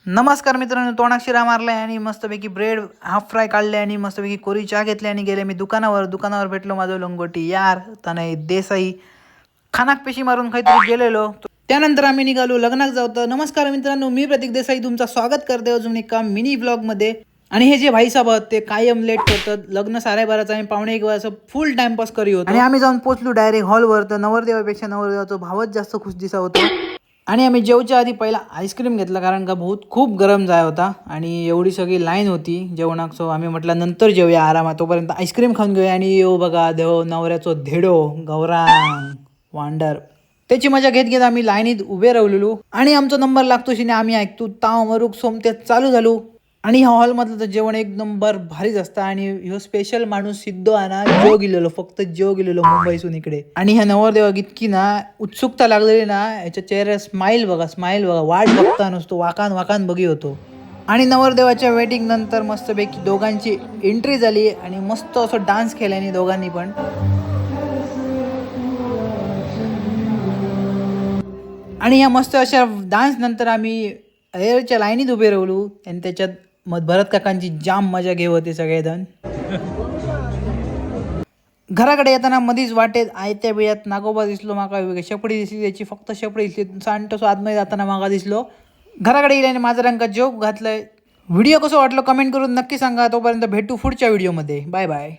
नमस्कार मित्रांनो, तोंडात शिरा मारलाय आणि मस्तपैकी ब्रेड हाफ फ्राय काढले आणि मस्तपैकी कोरी चहा घेतली आणि गेले मी दुकानावर भेटलो माझं लंगोटी यार तनय देसाई खानाक पेशी मारून काहीतरी गेलेलो. त्यानंतर आम्ही निघालो लग्नाक जाऊ. नमस्कार मित्रांनो, मी प्रतीक देसाई तुमचं स्वागत करते अजून एका मिनी ब्लॉगमध्ये. आणि हे जे भाई साहेब ते कायम लेट करतात. लग्न 12:30 आम्ही 1:15 वाजता फुल टाइमपास करी होतो आणि आम्ही जाऊन पोहोचलो डायरेक्ट हॉलवर. तर नवरदेवापेक्षा नवरदेवाचा भावच जास्त खुश दिसा होता. आणि आम्ही जेवच्या आधी पहिला आईस्क्रीम घेतला कारण का बहुत खूप गरम जाय होता आणि एवढी सगळी लाईन होती जेवणाक. सो आम्ही म्हटलं नंतर जेवूया आरामात, तोपर्यंत आईस्क्रीम खाऊन घेऊया. आणि येऊ बघा देव नवऱ्याचो धेडो गौरांग वांडर त्याची मजा घेत घेत आम्ही लाईनीत उभे राहिलेलो आणि आमचा नंबर लागतो शिने आम्ही ऐकतो ताव मरूक सोमत्यात चालू झालो. आणि ह्या हॉलमधलं तर जेवण एक नंबर भारीच असतं. आणि ह्यो स्पेशल माणूस सिद्धो ना जेव गेलेलो, फक्त जेव गेलेलो मुंबईसून इकडे. आणि ह्या नवरदेवाक इतकी ना उत्सुकता लागलेली ना, याच्या चेहऱ्यावर स्माईल बघा वाट बघता नुसतो वाकान वाकान बघी होतो. आणि नवरदेवाच्या वेटिंग नंतर मस्तपैकी दोघांची एंट्री झाली आणि मस्त असं डान्स केल्याने दोघांनी पण. आणि या मस्त अशा डान्स नंतर आम्ही एअरच्या लाईनीत उभे राहिलो आणि त्याच्यात मग भरत काकांची जाम मजा घेऊ होते सगळेजण. घराकडे येताना मधीच वाटेत आयत्या बिळ्यात नागोबा दिसलो माका. शेपडी दिसली त्याची, फक्त शेपडी दिसली. सांटसो आतमध्ये जाताना मागा दिसलो. घराकडे येईल्याने माझा रंग जोक घातलाय. व्हिडिओ कसं वाटलं कमेंट करून नक्की सांगा. तोपर्यंत भेटू पुढच्या व्हिडिओमध्ये. Bye bye.